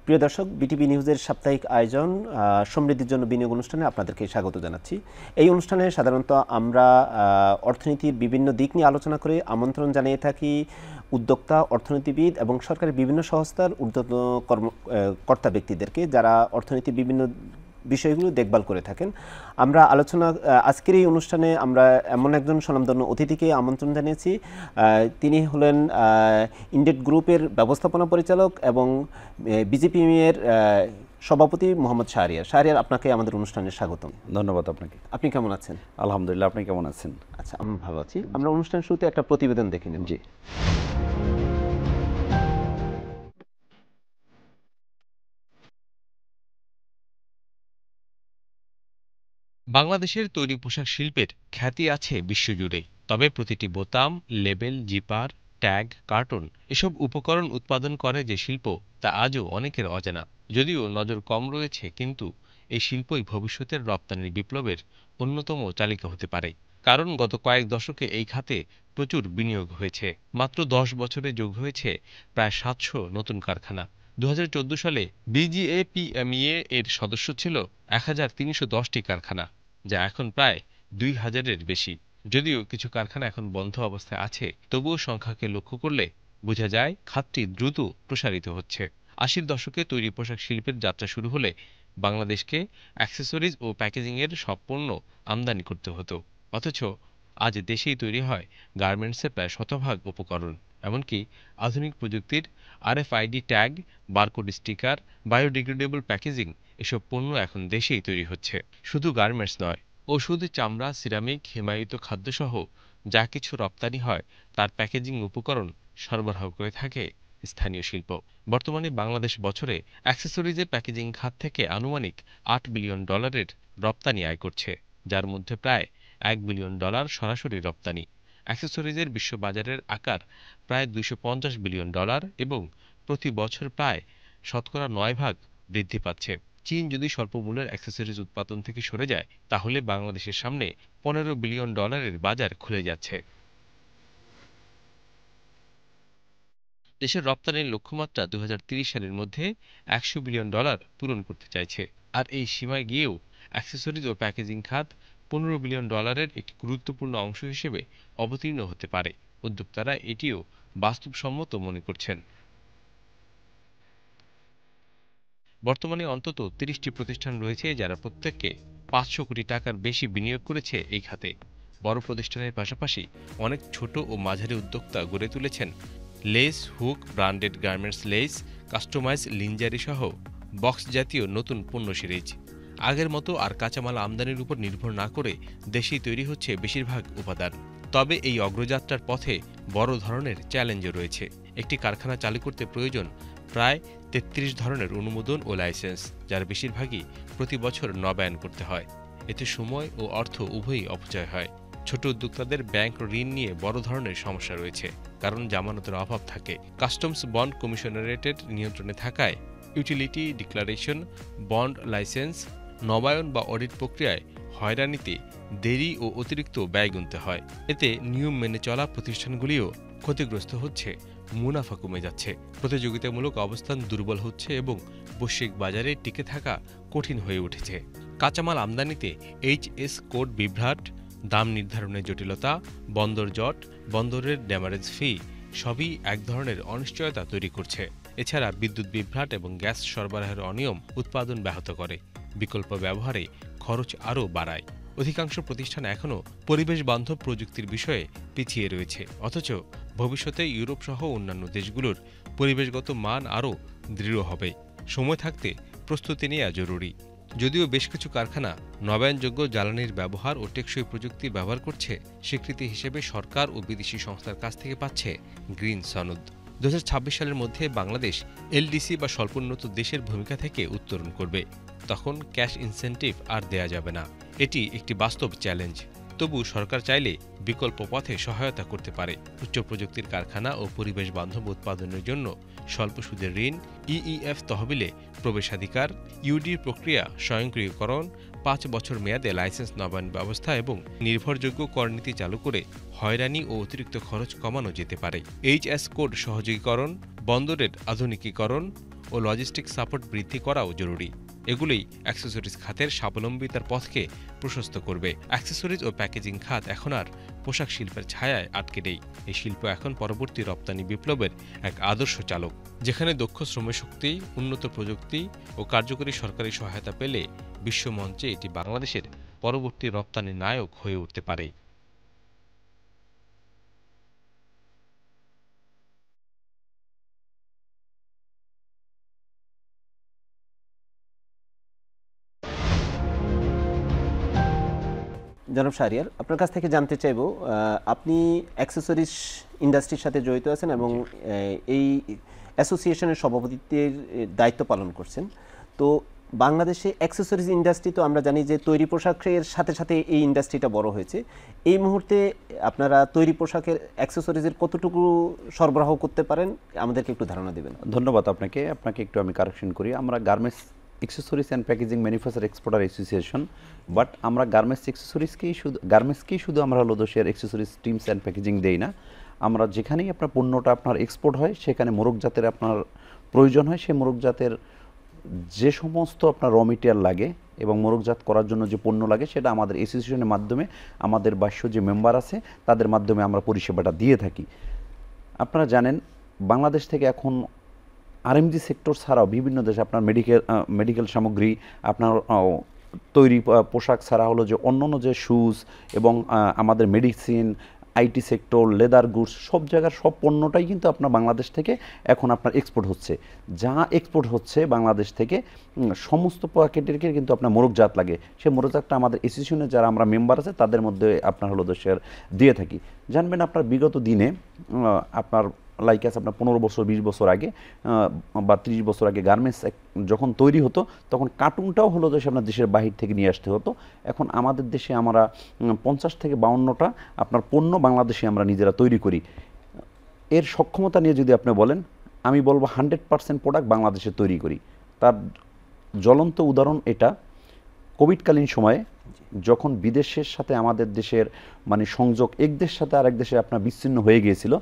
প্রিয় দর্শক, বিটিভি নিউজের সাপ্তাহিক আয়োজন সমৃদ্ধির জন্য বিনিয়োগ অনুষ্ঠানে আপনাদেরকে স্বাগত জানাচ্ছি। এই অনুষ্ঠানে সাধারণত আমরা অর্থনীতির বিভিন্ন দিক নিয়ে আলোচনা করে আমন্ত্রণ জানিয়ে থাকি উদ্যোক্তা, অর্থনীতিবিদ এবং সরকারের বিভিন্ন সংস্থার ঊর্ধ্বতন কর্তা ব্যক্তিদেরকে, যারা অর্থনীতির বিভিন্ন বিষয়গুলো দেখভাল করে থাকেন। আমরা আজকের এই অনুষ্ঠানে আমরা এমন একজন স্বনামধন্য অতিথিকে আমন্ত্রণ জানিয়েছি। তিনি হলেন ইন্ডেট গ্রুপের ব্যবস্থাপনা পরিচালক এবং বিজেপি এর সভাপতি মোহাম্মদ শাহরিয়ার। শাহরিয়ার, আপনাকে আমাদের অনুষ্ঠানে স্বাগতম। ধন্যবাদ আপনাকে। আপনি কেমন আছেন? আলহামদুলিল্লাহ, আপনি কেমন আছেন? আচ্ছা, আমি ভালো আছি। আমরা অনুষ্ঠান শুরুতে একটা প্রতিবেদন দেখে নেব। জি। বাংলাদেশের তৈরি পোশাক শিল্পের খ্যাতি আছে বিশ্বজুড়ে। তবে প্রতিটি বোতাম, লেবেল, জিপার, ট্যাগ, কার্টন এসব উপকরণ উৎপাদন করে যে শিল্প, তা আজও অনেকের অজানা। যদিও নজর কম রয়েছে, কিন্তু এই শিল্পই ভবিষ্যতের রপ্তানির বিপ্লবের অন্যতম চালিকা হতে পারে। কারণ গত কয়েক দশকে এই খাতে প্রচুর বিনিয়োগ হয়েছে। মাত্র 10 বছরে যোগ হয়েছে প্রায় 700 নতুন কারখানা। 2014 সালে বিজিএপিএমইএ এর সদস্য ছিল 1310টি কারখানা, যা এখন প্রায় 2000-এর বেশি। যদিও কিছু কারখানা এখন বন্ধ অবস্থায় আছে, তবুও সংখ্যাকে লক্ষ্য করলে বোঝা যায় খাতটি দ্রুত প্রসারিত হচ্ছে। 80-র দশকে তৈরি পোশাক শিল্পের যাত্রা শুরু হলে বাংলাদেশকে অ্যাক্সেসরিজ ও প্যাকেজিংয়ের সব পণ্য আমদানি করতে হতো। অথচ আজ দেশেই তৈরি হয় গার্মেন্টসের প্রায় শতভাগ উপকরণ। এমনকি আধুনিক প্রযুক্তির RFID tag, barcode sticker, biodegradable packaging এসব পণ্য এখন দেশেই তৈরি হচ্ছে। শুধু গার্মেন্টস নয়, ওষুধ, চামড়া, সিরামিক, হিমায়িত খাদ্যসহ যা কিছু রপ্তানি হয় তার প্যাকেজিং উপকরণ সরবরাহ করে থাকে স্থানীয় শিল্প। বর্তমানে বাংলাদেশ বছরে অ্যাক্সেসরিজের প্যাকেজিং খাত থেকে আনুমানিক $8 বিলিয়ন রপ্তানি আয় করছে, যার মধ্যে প্রায় $1 বিলিয়ন সরাসরি রপ্তানি। অ্যাক্সেসরিজের বিশ্ববাজারের আকার প্রায় $250 বিলিয়ন এবং প্রতি বছর প্রায় 9% বৃদ্ধি পাচ্ছে। চীন যদি স্বল্প মূল্যের অ্যাক্সেসরিজ উৎপাদন থেকে সরে যায়, তাহলে বাংলাদেশের সামনে $15 বিলিয়ন বাজার খুলে যাচ্ছে। দেশের রপ্তানির লক্ষ্যমাত্রা 2030 সালের মধ্যে $100 বিলিয়ন পূরণ করতে চাইছে। আর এই সীমায় গিয়েও অ্যাক্সেসরিজ ও প্যাকেজিং খাত $15 বিলিয়ন একটি গুরুত্বপূর্ণ অংশ হিসেবে অবতীর্ণ হতে পারে। উদ্যোক্তারা এটিও বাস্তবসম্মত মনে করছেন। বর্তমানে অন্তত 30টি প্রতিষ্ঠান রয়েছে, যারা প্রত্যেককে $500 কোটি টাকার বেশি বিনিয়োগ করেছে এই খাতে। বড় প্রতিষ্ঠানের পাশাপাশি অনেক ছোট ও মাঝারি উদ্যোক্তা গড়ে তুলেছেন lace, hook, branded garments, lace, customise lingerie সহ বক্স জাতীয় নতুন পণ্য সিরিজ। আগের মতো আর কাঁচামাল আমদানির উপর নির্ভর না করে দেশেই তৈরি হচ্ছে বেশিরভাগ উপাদান। তবে এই অগ্রযাত্রার পথে বড় ধরনের চ্যালেঞ্জও রয়েছে। একটি কারখানা চালু করতে প্রয়োজন প্রায় 33 ধরনের অনুমোদন ও লাইসেন্স, যার বেশিরভাগই প্রতি বছর নবায়ন করতে হয়। এতে সময় ও অর্থ উভয়ই অপচয় হয়। ছোট উদ্যোক্তাদের ব্যাংক ঋণ নিয়ে বড় ধরনের সমস্যা রয়েছে, কারণ জামানতের অভাব থাকে। কাস্টমস বন্ড কমিশনারেটের নিয়ন্ত্রণে থাকায় ইউটিলিটি ডিক্লারেশন, বন্ড লাইসেন্স, নবায়ন বা অডিট প্রক্রিয়ায় হয়রানিতে দেরি ও অতিরিক্ত ব্যয় গুনতে হয়। এতে নিয়ম মেনে চলা প্রতিষ্ঠানগুলিও ক্ষতিগ্রস্ত হচ্ছে, মুনাফা কমে যাচ্ছে, প্রতিযোগিতামূলক অবস্থান দুর্বল হচ্ছে এবং বৈশ্বিক বাজারে টিকে থাকা কঠিন হয়ে উঠেছে। কাঁচামাল আমদানিতে এইচএস কোড বিভ্রাট, দাম নির্ধারণের জটিলতা, বন্দর জট, বন্দরের ড্যামারেজ ফি সবই এক ধরনের অনিশ্চয়তা তৈরি করছে। এছাড়া বিদ্যুৎ বিভ্রাট এবং গ্যাস সরবরাহের অনিয়ম উৎপাদন ব্যাহত করে, বিকল্প ব্যবহারে খরচ আরও বাড়ায়। অধিকাংশ প্রতিষ্ঠান এখনও পরিবেশ বান্ধব প্রযুক্তির বিষয়ে পিছিয়ে রয়েছে, অথচ ভবিষ্যতে ইউরোপ সহ অন্যান্য দেশগুলোর পরিবেশগত মান আরও দৃঢ় হবে। সময় থাকতে প্রস্তুতি নেওয়া জরুরি। যদিও বেশ কিছু কারখানা নবায়নযোগ্য জ্বালানির ব্যবহার ও টেকসই প্রযুক্তি ব্যবহার করছে, স্বীকৃতি হিসেবে সরকার ও বিদেশি সংস্থার কাছ থেকে পাচ্ছে গ্রিন সনদ। 2026 সালের মধ্যে বাংলাদেশ এলডিসি বা স্বল্পোন্নত দেশের ভূমিকা থেকে উত্তরণ করবে। তখন ক্যাশ ইনসেন্টিভ আর দেয়া যাবে না। এটি একটি বাস্তব চ্যালেঞ্জ। তবু সরকার চাইলে বিকল্প পথে সহায়তা করতে পারে। উচ্চ প্রযুক্তির কারখানা ও পরিবেশ বান্ধব উৎপাদনের জন্য স্বল্প সুদের ঋণ, ইইএফ তহবিলে প্রবেশাধিকার, ইউডি প্রক্রিয়া স্বয়ংক্রিয়করণ, 5 বছর মেয়াদে লাইসেন্স নবায়ন ব্যবস্থা এবং নির্ভরযোগ্য করনীতি চালু করে হয়রানি ও অতিরিক্ত খরচ কমানো যেতে পারে। এইচএস কোড সহযোগীকরণ, বন্দরের আধুনিকীকরণ ও লজিস্টিক সাপোর্ট বৃদ্ধি করাও জরুরি। এগুলোই অ্যাক্সেসরিজ খাতের স্বাবলম্বিতার পথকে প্রশস্ত করবে। অ্যাক্সেসরিজ ও প্যাকেজিং খাত এখন আর পোশাক শিল্পের ছায়ায় আটকে নেই। এই শিল্প এখন পরবর্তী রপ্তানি বিপ্লবের এক আদর্শ চালক, যেখানে দক্ষ শ্রমশক্তি, উন্নত প্রযুক্তি ও কার্যকরী সরকারি সহায়তা পেলে বিশ্বমঞ্চে এটি বাংলাদেশের পরবর্তী রপ্তানি নায়ক হয়ে উঠতে পারে। জনাব শাহরিয়ার, আপনার কাছ থেকে জানতে চাইবো, আপনি অ্যাক্সেসরিজ ইন্ডাস্ট্রির সাথে জড়িত আছেন এবং এই অ্যাসোসিয়েশনের সভাপতিত্বের দায়িত্ব পালন করছেন। তো বাংলাদেশে অ্যাক্সেসরিজ ইন্ডাস্ট্রি, তো আমরা জানি যে তৈরি পোশাকের সাথে সাথে এই ইন্ডাস্ট্রিটা বড় হয়েছে। এই মুহূর্তে আপনারা তৈরি পোশাকের অ্যাক্সেসরিজের কতটুকু সরবরাহ করতে পারেন, আমাদেরকে একটু ধারণা দেবেন। ধন্যবাদ আপনাকে। একটু আমি কারেকশন করি। আমরা garments accessories and packaging manufacture exporter association, but আমরা গার্মেন্টসকেই শুধু আমরা হলো দেশের এক্সেসরিজ টিমস অ্যান্ড প্যাকেজিং দেই না। আমরা যেখানেই আপনার পণ্যটা আপনার এক্সপোর্ট হয়, সেখানে মোরগ জাতের আপনার প্রয়োজন হয়, সেই মোরগ জাতের যে সমস্ত আপনার র মেটেরিয়াল লাগে এবং মোরগজাত করার জন্য যে পণ্য লাগে, সেটা আমাদের অ্যাসোসিয়েশনের মাধ্যমে, আমাদের বাহ্য যে মেম্বার আছে তাদের মাধ্যমে আমরা পরিষেবাটা দিয়ে থাকি। আপনারা জানেন বাংলাদেশ থেকে এখন আরএমজি সেক্টর ছাড়াও বিভিন্ন দেশে আপনার মেডিকেল সামগ্রী, আপনার তৈরি পোশাক ছাড়া হলো যে অন্যান্য যে শুজ এবং আমাদের medicine, IT sector, leather goods, সব জায়গার সব পণ্যটাই কিন্তু আপনার বাংলাদেশ থেকে এখন আপনার এক্সপোর্ট হচ্ছে। যা এক্সপোর্ট হচ্ছে বাংলাদেশ থেকে সমস্ত প্যাকেটেরকে কিন্তু আপনার মোরগজাত লাগে। সেই মোরগজাতটা আমাদের অ্যাসোসিয়েশনে যারা আমরা মেম্বার আছে তাদের মধ্যে আপনার হলো দেশের দিয়ে থাকি। জানবেন আপনার বিগত দিনে আপনার লাইক আছে আপনার 15 বছর 20 বছর আগে বা 30 বছর আগে গার্মেন্টস যখন তৈরি হতো, তখন কার্টুনটাও হলো দেশে আপনার দেশের বাহির থেকে নিয়ে আসতে হতো। এখন আমাদের দেশে আমরা 50 থেকে 52টা আপনার পণ্য বাংলাদেশে আমরা নিজেরা তৈরি করি। এর সক্ষমতা নিয়ে যদি আপনি বলেন, আমি বলবো 100% প্রোডাক্ট বাংলাদেশে তৈরি করি। তার জ্বলন্ত উদাহরণ এটা, কোভিডকালীন সময়ে যখন বিদেশের সাথে আমাদের দেশের মানে সংযোগ এক দেশের সাথে আরেক দেশে আপনার বিচ্ছিন্ন হয়ে গিয়েছিল,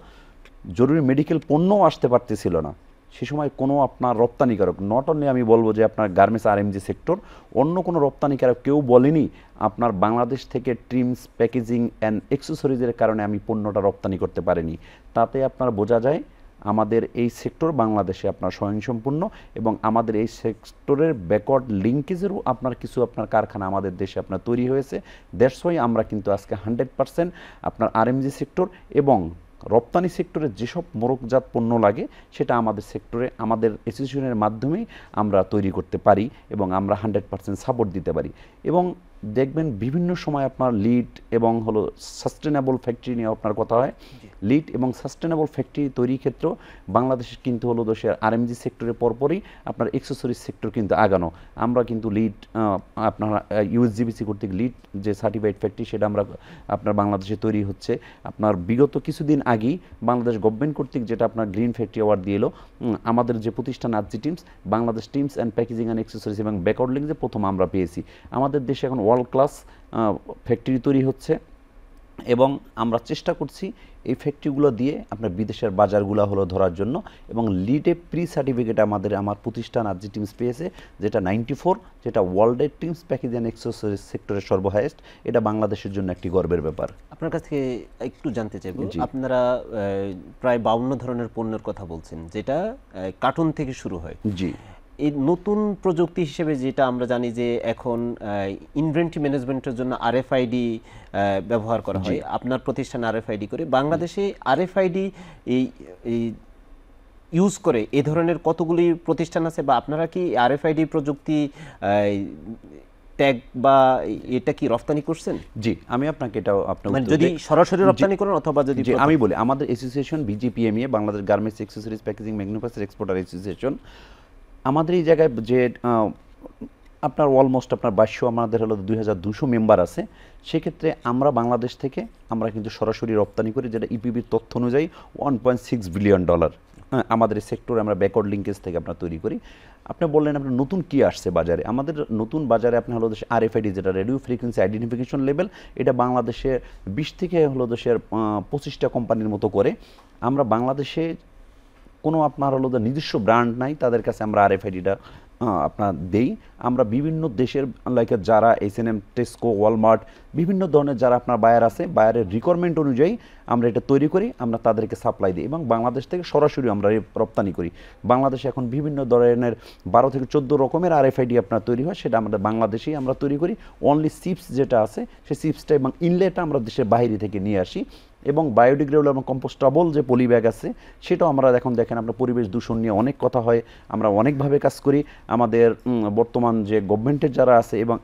জরুরি মেডিকেল পণ্যও আসতে পারতেছিল না, সে সময় কোনো আপনার রপ্তানিকারক, নট অনলি আমি বলবো যে আপনার গার্মেন্টস আরএমজি সেক্টর, অন্য কোনো রপ্তানিকারক কেউ বলেনি আপনার বাংলাদেশ থেকে ট্রিমস, প্যাকেজিং অ্যান্ড অ্যাক্সেসরিজের কারণে আমি পণ্যটা রপ্তানি করতে পারিনি। তাতে আপনার বোঝা যায় আমাদের এই সেক্টর বাংলাদেশে আপনার স্বয়ংসম্পূর্ণ এবং আমাদের এই সেক্টরের ব্যাকওয়ার্ড লিঙ্কেজেরও আপনার কিছু আপনার কারখানা আমাদের দেশে আপনার তৈরি হয়েছে। দ্যাটস ওয়াই আমরা কিন্তু আজকে 100% আপনার আরএমজি সেক্টর এবং রপ্তানি সেক্টরে যেসব মোরগজাত পণ্য লাগে সেটা আমাদের সেক্টরে আমাদের অ্যাসোসিয়েশনের মাধ্যমেই আমরা তৈরি করতে পারি এবং আমরা 100% সাপোর্ট দিতে পারি। এবং দেখবেন বিভিন্ন সময় আপনার লিড এবং হলো সাস্টেনেবল ফ্যাক্টরি নিয়ে আপনার কথা হয়। লিড এবং সাস্টেনেবল ফ্যাক্টরি তৈরির ক্ষেত্রেও বাংলাদেশের কিন্তু হলো দেশের আরএমজি সেক্টরের পরপরই আপনার অ্যাক্সেসরিজ সেক্টর কিন্তু আগানো। আমরা কিন্তু লিড আপনার ইউএসজিবিসি কর্তৃক লিড যে সার্টিফাইড ফ্যাক্টরি, সেটা আমরা আপনার বাংলাদেশে তৈরি হচ্ছে। আপনার বিগত কিছুদিন আগেই বাংলাদেশ গভর্নমেন্ট কর্তৃক যেটা আপনার গ্রিন ফ্যাক্টরি অ্যাওয়ার্ড দিয়ে এলো, আমাদের যে প্রতিষ্ঠান R G trims, Bangladesh trims and packaging and accessories এবং ব্যাকওয়ার্ড লিঙ্কে প্রথম আমরা পেয়েছি। আমাদের দেশে এখন ওয়ার্ল্ড ক্লাস ফ্যাক্টরি তৈরি হচ্ছে এবং আমরা চেষ্টা করছি এই ফ্যাক্টরিগুলো দিয়ে আপনার বিদেশের বাজারগুলো হলো ধরার জন্য। এবং লিডে প্রি সার্টিফিকেট আমার প্রতিষ্ঠান আরজি টিমস পেয়েছে, যেটা 94, যেটা ওয়ার্ল্ডের টিমস প্যাকেজ অ্যান্ড অ্যাক্সেসরিজ সেক্টরের সর্বহাইয়েস্ট। এটা বাংলাদেশের জন্য একটি গর্বের ব্যাপার। আপনার কাছ থেকে একটু জানতে চাইব, আপনারা প্রায় 52 ধরনের পণ্যের কথা বলছেন, যেটা কার্টুন থেকে শুরু হয়। জি, এই নতুন প্রযুক্তি হিসেবে যেটা আমরা জানি যে এখন ইনভেন্টরি ম্যানেজমেন্টের জন্য আরএফআইডি ব্যবহার করা হয়, আপনার প্রতিষ্ঠান আরএফআইডি করে। বাংলাদেশে আরএফআইডি এই ইউজ করে এ ধরনের কতগুলি প্রতিষ্ঠান আছে, বা আপনারা কি আরএফআইডি প্রযুক্তি ট্যাগ বা এটা কি রপ্তানি করছেন? জি, আমি আপনাকে এটাও মানে যদি সরাসরি রপ্তানি করেন অথবা যদি আমি বলি, আমাদের association BGPMA, Bangladesh garments accessories packaging manufacture exporter association, আমাদের এই জায়গায় যে আপনার অলমোস্ট আপনার 2200 আমাদের হলো 2200 মেম্বার আছে। সেক্ষেত্রে আমরা বাংলাদেশ থেকে আমরা কিন্তু সরাসরি রপ্তানি করি, যেটা ইপিবির তথ্য অনুযায়ী $1.6 বিলিয়ন। আমাদের এই সেক্টরে আমরা ব্যাকওয়ার্ড লিঙ্কেজ থেকে আমরা তৈরি করি। আপনি বললেন আপনার নতুন কি আসছে বাজারে। আমাদের নতুন বাজারে আপনি হলো দেশে আরএফআইডি, যেটা রেডিও ফ্রিকোয়েন্সি আইডেন্টিফিকেশন লেভেল, এটা বাংলাদেশে 20 থেকে হলো দেশের 25টা কোম্পানির মতো করে। আমরা বাংলাদেশে কোনো আপনার হলো যে নিজস্ব ব্র্যান্ড নাই, তাদের কাছে আমরা আরএফআইডিটা আপনার দেই। আমরা বিভিন্ন দেশের লাইক যারা H&M, টেস্কো, ওয়ালমার্ট বিভিন্ন ধরনের যারা আপনার বায়ার আছে, বায়ারের রিকোয়ারমেন্ট অনুযায়ী আমরা এটা তৈরি করি, আমরা তাদেরকে সাপ্লাই দিই এবং বাংলাদেশ থেকে সরাসরি আমরা রপ্তানি করি। বাংলাদেশে এখন বিভিন্ন ধরনের 12 থেকে 14 রকমের আরএফআইডি আপনার তৈরি হয়, সেটা আমাদের বাংলাদেশেই আমরা তৈরি করি। অনলি চিপস যেটা আছে সেই চিপসটা এবং ইনলেটটা আমরা দেশের বাইরে থেকে নিয়ে আসি। এবং বায়োডিগ্রেডেবল এবং কম্পোস্টেবল যে পলি ব্যাগ আছে সেটাও আমরা এখন দেখেন আমরা পরিবেশ দূষণ নিয়ে অনেক কথা হয়, আমরা অনেকভাবে কাজ করি। আমাদের বর্তমান যে গভর্নমেন্টের যারা আছে এবং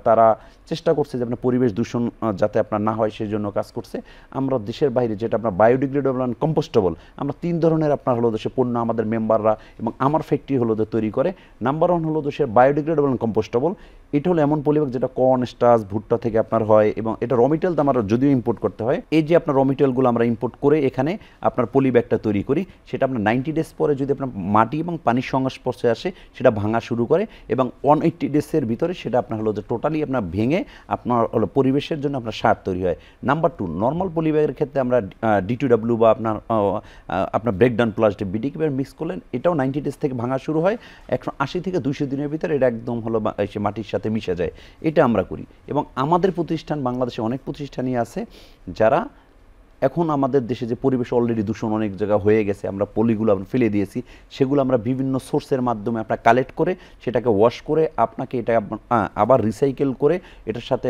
তারা চেষ্টা করছে যে আপনার পরিবেশ দূষণ যাতে আপনার না হয় সেই জন্য কাজ করছে। আমরা দেশের বাইরে যেটা আপনার বায়োডিগ্রেডেবল অ্যান্ড কম্পোস্টেবল, আমরা 3 ধরনের আপনার হলো দেশে পণ্য আমাদের মেম্বাররা এবং আমার ফ্যাক্টরি হলো তৈরি করে। নাম্বার 1 হলো দেশের বায়োডিগ্রেডেবল অ্যান্ড কম্পোস্টেবল। এটা হলো এমন পলিব্যাগ যেটা কর্ন, স্টার্চ, ভুট্টা থেকে আপনার হয় এবং এটা র মেটেরিয়াল আমরা যদিও ইম্পোর্ট করতে হয়। এই যে আপনার র মেটেরিয়ালগুলো আমরা ইম্পোর্ট করে এখানে আপনার পলিব্যাগটা তৈরি করি, সেটা আপনার 90 ডেজ পরে যদি আপনার মাটি এবং পানির সংস্পর্শে আসে সেটা ভাঙা শুরু করে এবং 180 ডেজের ভিতরে সেটা আপনার হলো যে টোটালি আপনার ভেঙে আপনার হলো পরিবেশের জন্য আপনার সার তৈরি হয়। নাম্বার 2, নর্মাল পলিব্যাগের ক্ষেত্রে আমরা D2W বা আপনার ব্রেকডাউন প্লাস্টিক বিডিকে মিক্স করলেন, এটাও 90 ডেজ থেকে ভাঙা শুরু হয়, 180 থেকে 200 দিনের ভিতরে এটা একদম হলো এসে মাটির সাথে মিশে যায়। এটা আমরা করি এবং আমাদের প্রতিষ্ঠান বাংলাদেশে অনেক প্রতিষ্ঠানই আছে যারা এখন আমাদের দেশে যে পরিবেশ অলরেডি দূষণ অনেক জায়গা হয়ে গেছে, আমরা পলিগুলো আমরা ফেলে দিয়েছি, সেগুলো আমরা বিভিন্ন সোর্সের মাধ্যমে আপনার কালেক্ট করে সেটাকে ওয়াশ করে আপনাকে এটা আবার রিসাইকেল করে এটার সাথে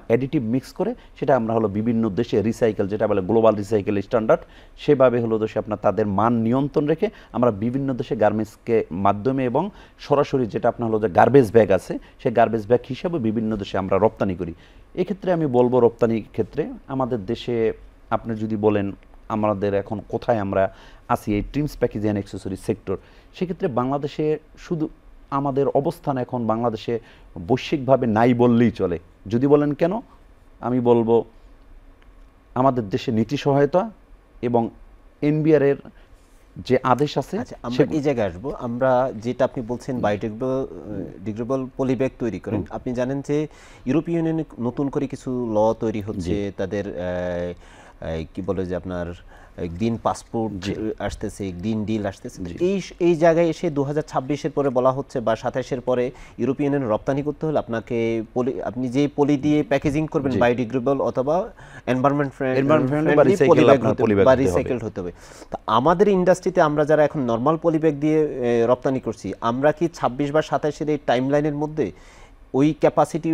অ্যাডিটিভ মিক্স করে সেটা আমরা হলো বিভিন্ন দেশে রিসাইকেল, যেটা বলে গ্লোবাল রিসাইকেল স্ট্যান্ডার্ড, সেভাবে হলো দেশে আপনার তাদের মান নিয়ন্ত্রণ রেখে আমরা বিভিন্ন দেশে গার্মেন্টসকে মাধ্যমে এবং সরাসরি যেটা আপনার হলো যে গার্বেজ ব্যাগ আছে সেই গার্বেজ ব্যাগ হিসাবে বিভিন্ন দেশে আমরা রপ্তানি করি। এক্ষেত্রে আমি বলবো রপ্তানির ক্ষেত্রে আমাদের দেশে আপনি যদি বলেন আমাদের এখন কোথায় আমরা আসি এই trims packaging and accessories sector, সেক্ষেত্রে বাংলাদেশে শুধু আমাদের অবস্থান এখন বাংলাদেশে বৈশ্বিকভাবে নাই বললেই চলে। যদি বলেন কেন, আমি বলবো আমাদের দেশে নীতি সহায়তা এবং এনবিআর-এর যে আদেশ আছে। আমরা এই জায়গায় আসবো। আমরা যেটা আপনি বলছেন বায়োডিগ্রেডেবল পলিব্যাগ তৈরি করেন, আপনি জানেন যে ইউরোপীয় ইউনিয়নে নতুন করে কিছু ল তৈরি হচ্ছে, তাদের কি বলে যে আপনার গ্রিন পাসপোর্ট আসতেছে, গ্রিন ডিল আসতেছে। এই জায়গায় এসে 2026-এর পরে বলা হচ্ছে বা 27-এর পরে ইউরোপিয়ান ইউনিয়ন রপ্তানি করতে হলে আপনাকে আপনি যে পলি দিয়ে প্যাকেজিং করবেন বায়োডিগ্রেডেবল অথবা এনভায়রনমেন্ট ফ্রেন্ডলি বা রিসাইকেলড হতে হবে। তো আমাদের ইন্ডাস্ট্রিতে আমরা যারা এখন নর্মাল পলিব্যাগ দিয়ে রপ্তানি করছি, আমরা কি 26 বা 27-এর এই টাইমলাইনের মধ্যে ওই ক্যাপাসিটি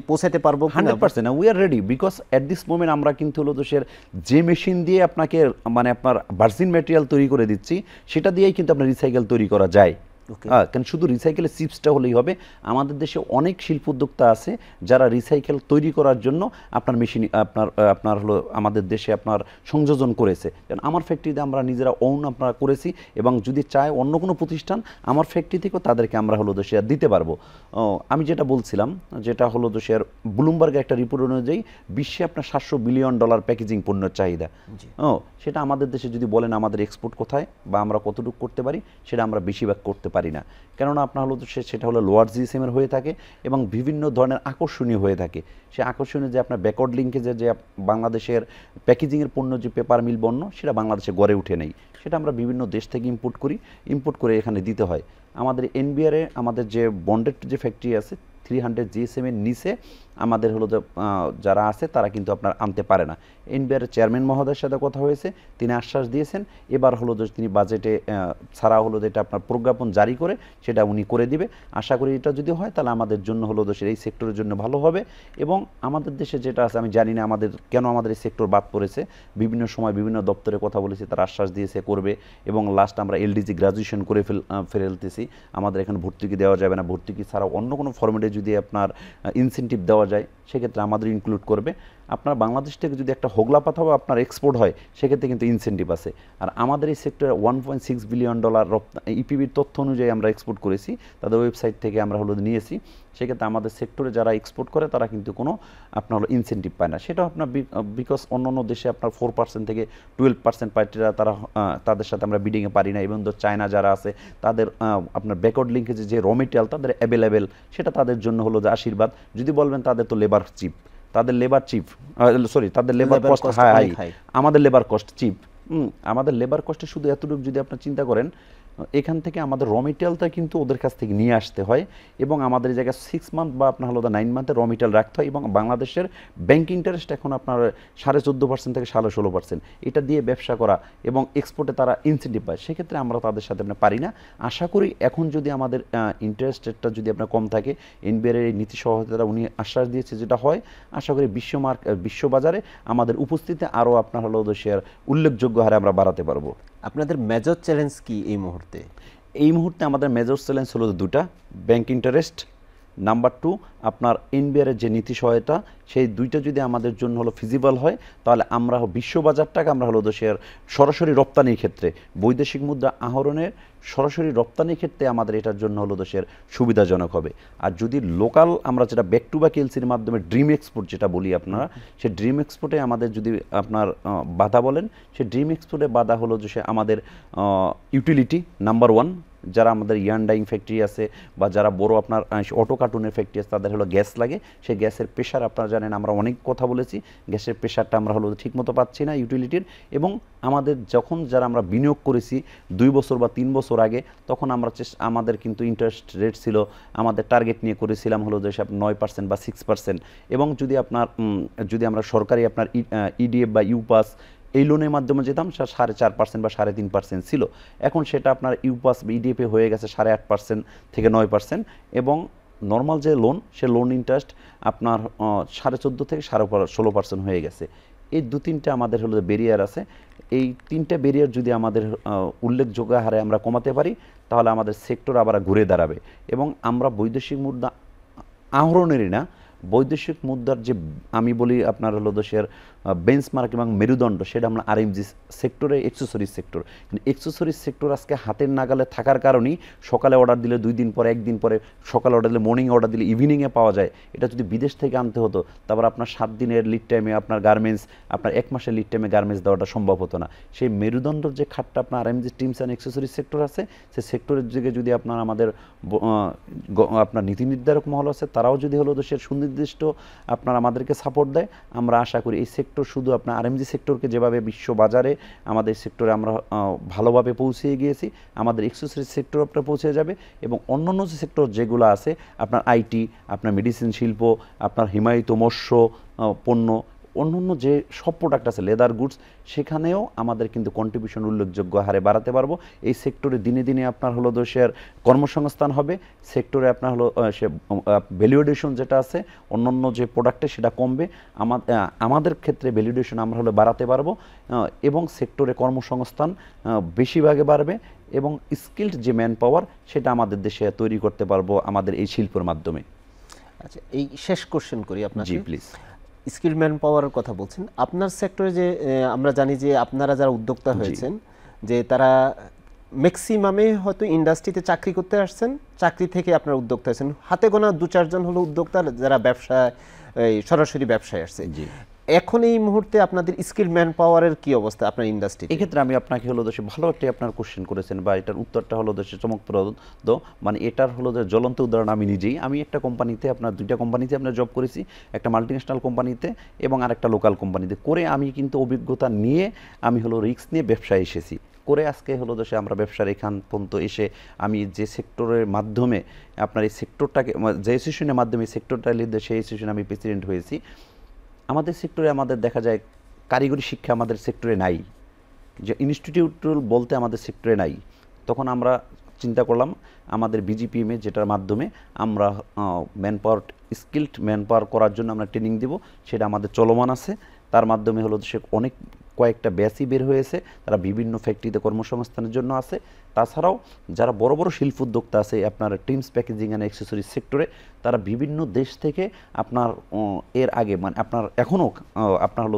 পৌঁছাতে পারবো? 100% we are ready, because at this moment আমরা কিন্তু হলো দেশের যে মেশিন দিয়ে আপনাকে মানে আপনার ভার্জিন ম্যাটেরিয়াল তৈরি করে দিচ্ছি সেটা দিয়েই কিন্তু আপনার রিসাইকেল তৈরি করা যায়। কারণ শুধু রিসাইকেলের চিপসটা হলেই হবে। আমাদের দেশে অনেক শিল্প উদ্যোক্তা আছে যারা রিসাইকেল তৈরি করার জন্য আপনার মেশিন আপনার হলো আমাদের দেশে আপনার সংযোজন করেছে। কারণ আমার ফ্যাক্টরিতে আমরা নিজেরা আপনারা করেছি এবং যদি চায় অন্য কোনো প্রতিষ্ঠান আমার ফ্যাক্টরি থেকেও তাদেরকে আমরা হলো দেশে দিতে পারবো। আমি যেটা বলছিলাম যেটা হলো দেশের ব্লুমবার্গের একটা রিপোর্ট অনুযায়ী বিশ্বে আপনার $700 বিলিয়ন প্যাকেজিং পণ্যের চাহিদা। সেটা আমাদের দেশে যদি বলেন আমাদের এক্সপোর্ট কোথায় বা আমরা কতটুকু করতে পারি, সেটা আমরা বেশিরভাগ করতে পারি না। কেননা আপনার হলো সেটা হলো লোয়ার জিএসএমের হয়ে থাকে এবং বিভিন্ন ধরনের আকর্ষণীয় হয়ে থাকে। সে আকর্ষণীয় যে আপনার ব্যাকওয়ার্ড লিঙ্কেজে যে বাংলাদেশের প্যাকেজিংয়ের পণ্য যে পেপার মিল পণ্য সেটা বাংলাদেশে গড়ে উঠে নেই, সেটা আমরা বিভিন্ন দেশ থেকে ইম্পোর্ট করে এখানে দিতে হয়। আমাদের এনবিআর-এ আমাদের যে বন্ডেড যে ফ্যাক্টরি আছে 300 জিএসএম-এর নিচে আমাদের হলো যে যারা আছে তারা কিন্তু আপনার আনতে পারে না। এনবিআর-এর চেয়ারম্যান মহোদয়ের সাথে কথা হয়েছে, তিনি আশ্বাস দিয়েছেন এবার হলো যে তিনি বাজেটে ছাড়া হলো যেটা আপনার প্রজ্ঞাপন জারি করে সেটা উনি করে দিবে। আশা করি এটা যদি হয় তাহলে আমাদের জন্য হলো দেশের এই সেক্টরের জন্য ভালো হবে। এবং আমাদের দেশে যেটা আছে আমি জানি না কেন আমাদের এই সেক্টর বাদ পড়েছে, বিভিন্ন সময় বিভিন্ন দপ্তরে কথা বলেছি, তারা আশ্বাস দিয়েছে করবে এবং লাস্ট আমরা এলডিজি গ্রাজুয়েশন করে ফেলতেছি। আমাদের এখানে ভর্তুকি দেওয়া যাবে না, ভর্তুকি ছাড়াও অন্য কোনো ফরম্যাটে যদি আপনার ইনসেন্টিভ দেওয়া যায় সেক্ষেত্রে আমাদের ইনক্লুড করবে। আপনার বাংলাদেশ থেকে যদি একটা হোগলা পাতা বা আপনার এক্সপোর্ট হয় সেক্ষেত্রে কিন্তু ইনসেন্টিভ আছে। আর আমাদের এই সেক্টরে $1.6 বিলিয়ন ইপিবির তথ্য অনুযায়ী আমরা এক্সপোর্ট করেছি, তাদের ওয়েবসাইট থেকে আমরা হলো নিয়েছি। সেক্ষেত্রে আমাদের সেক্টরে যারা এক্সপোর্ট করে তারা কিন্তু কোনো আপনার হলো ইনসেন্টিভ পায় না। সেটাও আপনার বিকজ অন্য দেশে আপনার 4% থেকে 12% পার্টিরা তাদের সাথে আমরা বিডিংয়ে পারি না। এবং চায়না যারা আছে তাদের আপনার ব্যাকওয়ার্ড লিঙ্কেজে যে র মেটেরিয়াল তাদের অ্যাভেলেবেল, সেটা তাদের জন্য হলো যে আশীর্বাদ। যদি বলবেন তাদের তো তাদের লেবার কস্ট হাই, আমাদের লেবার কস্ট চিপ, আমাদের লেবার কস্টে শুধু এতটুকু যদি আপনার চিন্তা করেন, এখান থেকে আমাদের র মেটেরিয়ালটা কিন্তু ওদের কাছ থেকে নিয়ে আসতে হয়, এবং আমাদের এই জায়গায় 6 মান্থ বা আপনার হলো 9 মান্থের র মেটেরিয়াল রাখতে হয়, এবং বাংলাদেশের ব্যাংক ইন্টারেস্ট এখন আপনার 14.5% থেকে 16%, এটা দিয়ে ব্যবসা করা এবং এক্সপোর্টে তারা ইনসেন্টিভ পায়। সেক্ষেত্রে আমরা তাদের সাথে আমরা পারি না। আশা করি এখন যদি আমাদের ইন্টারেস্ট রেটটা যদি আপনার কম থাকে, এনবিআর এর নীতি সহায়তা উনি আশ্বাস দিয়েছে যেটা হয়, আশা করি বিশ্ববাজারে আমাদের উপস্থিতি আরও আপনার হলো শেয়ার উল্লেখযোগ্য হারে আমরা বাড়াতে পারবো। আপনাদের মেজর চ্যালেঞ্জ কি এই মুহূর্তে? এই মুহূর্তে আমাদের মেজর চ্যালেঞ্জ হলো দুটা, ব্যাংক ইন্টারেস্ট, নাম্বার 2 আপনার এনবিআর এর যে নীতি সহায়তা, সেই দুইটা যদি আমাদের জন্য হলো ফিজিবল হয়, তাহলে আমরা বিশ্ববাজারটাকে আমরা হলো শেয়ার সরাসরি রপ্তানির ক্ষেত্রে, বৈদেশিক মুদ্রা আহরণের সরাসরি রপ্তানির ক্ষেত্রে আমাদের এটার জন্য হলো শেয়ার সুবিধাজনক হবে। আর যদি লোকাল আমরা যেটা ব্যাক টু ব্যাক এলসির মাধ্যমে ড্রিম এক্সপোর্ট যেটা বলি আপনারা, সেই ড্রিম এক্সপোর্টে আমাদের যদি আপনার বাধা বলেন, সেই ড্রিম এক্সপোর্টে বাধা হলো যে আমাদের ইউটিলিটি নাম্বার 1, যারা আমাদের ইয়ার্ন ডাইং ফ্যাক্টরি আছে বা যারা বড় আপনার অটো কার্টুনের ফ্যাক্টরি আছে, তাদের হলো গ্যাস লাগে। সেই গ্যাসের প্রেশার আপনারা জানেন, আমরা অনেক কথা বলেছি, গ্যাসের প্রেশারটা আমরা হলো ঠিকমতো পাচ্ছি না ইউটিলিটির। এবং আমাদের যখন যারা আমরা বিনিয়োগ করেছি 2 বছর বা 3 বছর আগে, তখন আমরা আমাদের কিন্তু ইন্টারেস্ট রেট ছিল, আমাদের টার্গেট নিয়ে করেছিলাম হলো যে 9% বা 6%, এবং যদি আমরা সরকারি আপনার ইডিএফ বা ইউপাস এই লোনের মাধ্যমে যেতাম, 4.5% বা 3.5% ছিল। এখন সেটা আপনার ইউপাস বা ইডিএফে হয়ে গেছে 8.5% থেকে 9%, এবং নর্মাল যে লোন, সে লোন ইন্টারেস্ট আপনার 14.5 থেকে 16% হয়ে গেছে। এই 2-3টা আমাদের হলো ব্যারিয়ার আছে। এই 3টা ব্যারিয়ার যদি আমাদের উল্লেখযোগ্য হারে আমরা কমাতে পারি, তাহলে আমাদের সেক্টর আবার ঘুরে দাঁড়াবে, এবং আমরা বৈদেশিক মুদ্রা আহরণেরই না, বৈদেশিক মুদ্রার যে আমি বলি আপনার হলো দেশের বেঞ্চমার্ক এবং মেরুদণ্ড, সেটা আমরা আরএমজি সেক্টরে, এক্সেসরিজ সেক্টর। কিন্তু এক্সেসরিজ সেক্টর আজকে হাতের নাগালে থাকার কারণেই সকালে অর্ডার দিলে 2 দিন পরে, 1 দিন পরে, সকালে অর্ডার দিলে মর্নিং অর্ডার দিলে ইভিনিংয়ে পাওয়া যায়। এটা যদি বিদেশ থেকে আনতে হতো, তারপর আপনার 7 দিনের লিড টাইমে আপনার গার্মেন্টস, আপনার 1 মাসের লিড টাইমে গার্মেন্টস দেওয়াটা সম্ভব হতো না। সেই মেরুদণ্ডর যে খাতটা আপনার RMG teams and accessories sector আছে, সেই সেক্টরের দিকে যদি আপনার আমাদের আপনার নীতি নির্ধারক মহল আছে, তারাও যদি হলো দেশের সুনির্দিষ্ট আপনার আমাদেরকে সাপোর্ট দেয়, আমরা আশা করি এই সেক্টর শুধু আপনার আরএমজি সেক্টরকে যেভাবে বিশ্ববাজারে আমাদের সেক্টরে আমরা ভালোভাবে পৌঁছে গিয়েছি, আমাদের এক্সেসরিজ সেক্টর আপনার পৌঁছে যাবে, এবং অন্যান্য যে সেক্টর যেগুলো আছে আপনার আইটি, আপনার মেডিসিন শিল্প, আপনার হিমায়িত মৎস্য পণ্য, অন্যান্য যে সব প্রোডাক্ট আছে, লেদার গুডস, সেখানেও আমাদের কিন্তু কন্ট্রিবিউশন উল্লেখযোগ্য হারে বাড়াতে পারবো। এই সেক্টরে দিনে দিনে আপনার হলো দেশের কর্মসংস্থান হবে, সেক্টরে আপনার হলো সে ভ্যালুয়েশন যেটা আছে অন্যান্য যে প্রোডাক্টে, সেটা কমবে। আমাদের ক্ষেত্রে ভ্যালুয়েশন আমরা হলো বাড়াতে পারবো, এবং সেক্টরে কর্মসংস্থান বেশিরভাগে বাড়বে, এবং স্কিল্ড যে ম্যান পাওয়ার, সেটা আমাদের দেশে তৈরি করতে পারবো আমাদের এই শিল্পের মাধ্যমে। আচ্ছা, এই শেষ কোশ্চেন করি আপনাকে। জি প্লিজ। স্কিল ম্যান পাওয়ারের কথা বলছেন, আপনার সেক্টরে যে আমরা জানি যে আপনারা যারা উদ্যোক্তা হয়েছেন, যে তারা ম্যাক্সিমামে হয়তো ইন্ডাস্ট্রিতে চাকরি করতে আসছেন, চাকরি থেকে আপনারা উদ্যোক্তা হয়েছেন, হাতে গোনা 2-4 জন হলো উদ্যোক্তা যারা ব্যবসায় সরাসরি ব্যবসায় আসছে। এখন এই মুহূর্তে আপনাদের স্কিল ম্যান পাওয়ারের কি অবস্থা আপনার ইন্ডাস্ট্রি? এক্ষেত্রে আমি আপনাকে হলো দেশে ভালো একটা আপনার কোশ্চেন করেছেন, বা এটার উত্তরটা হলো দেশে চমকপ্রদ, মানে এটার হলো যে জ্বলন্ত উদাহরণ আমি নিজেই। আমি একটা কোম্পানিতে, আপনার 2টা কোম্পানিতে আপনার জব করেছি, একটা মাল্টিন্যাশনাল কোম্পানিতে এবং আরেকটা লোকাল কোম্পানিতে করে। আমি কিন্তু অভিজ্ঞতা নিয়ে, আমি হলো রিস্ক নিয়ে ব্যবসায় এসেছি করে, আজকে হলো দেশে আমরা ব্যবসার এখান পর্যন্ত এসে, আমি যে সেক্টরের মাধ্যমে আপনার এই সেক্টরটাকে, যে অ্যাসোসিয়েশনের মাধ্যমে এই সেক্টরটা লিখে, সেই অ্যাসোসিয়েশনে আমি প্রেসিডেন্ট হয়েছি। আমাদের সেক্টরে আমাদের দেখা যায় কারিগরি শিক্ষা আমাদের সেক্টরে নাই, যে ইনস্টিটিউট বলতে আমাদের সেক্টরে নাই। তখন আমরা চিন্তা করলাম আমাদের বিজিপিএমএ, যেটার মাধ্যমে আমরা man power, skilled man power করার জন্য আমরা ট্রেনিং দেব, সেটা আমাদের চলমান আছে। তার মাধ্যমে হলো সে কয়েকটা ব্যাচই বের হয়েছে, তারা বিভিন্ন ফ্যাক্টরিতে কর্মসংস্থানের জন্য আছে। তাছাড়াও যারা বড় বড় শিল্প উদ্যোক্তা আছে আপনার টিমস প্যাকেজিং অ্যান্ড অ্যাক্সেসরিজ সেক্টরে, তারা বিভিন্ন দেশ থেকে আপনার এর আগে, মানে আপনার এখনও আপনার হলো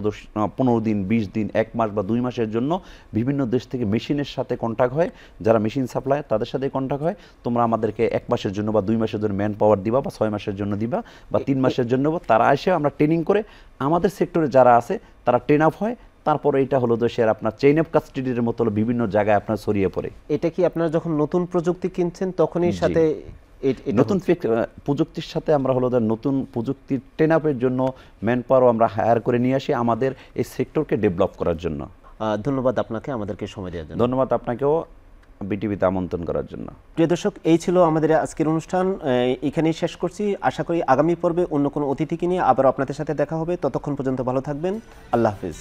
15 দিন, 20 দিন, 1 মাস বা 2 মাসের জন্য বিভিন্ন দেশ থেকে মেশিনের সাথে কন্ট্যাক্ট হয়, যারা মেশিন সাপ্লাই, তাদের সাথে কন্ট্যাক্ট হয়, তোমরা আমাদেরকে 1 মাসের জন্য বা 2 মাসের জন্য ম্যান পাওয়ার দিবা, বা 6 মাসের জন্য দিবা, বা 3 মাসের জন্য। তারা এসে আমরা ট্রেনিং করে, আমাদের সেক্টরে যারা আছে তারা ট্রেন আপ হয়, তারপরে এটা হলো দেশের আপনার চেইন অফ কাস্টডির মতো বিভিন্ন জায়গায় আপনার ছড়িয়ে পড়ে। এটা কি আপনারা যখন নতুন প্রযুক্তি কিনছেন তখনই সাথে নতুন প্রযুক্তির সাথে আমরা হলো নতুন প্রযুক্তির ট্রেন আপের জন্য ম্যান পাওয়ারও আমরা হায়ার করে নিয়ে আসি আমাদের এই সেক্টরকে ডেভেলপ করার জন্য। ধন্যবাদ আপনাকে আমাদেরকে সময় দেওয়ার জন্য। ধন্যবাদ আপনাকেও বিটিভিতে আমন্ত্রণ করার জন্য। প্রিয় দর্শক, এই ছিল আমাদের আজকের অনুষ্ঠান, এখানেই শেষ করছি। আশা করি আগামী পর্বে অন্য কোনো অতিথিকে নিয়ে আবার আপনাদের সাথে দেখা হবে। ততক্ষণ পর্যন্ত ভালো থাকবেন। আল্লাহ হাফিজ।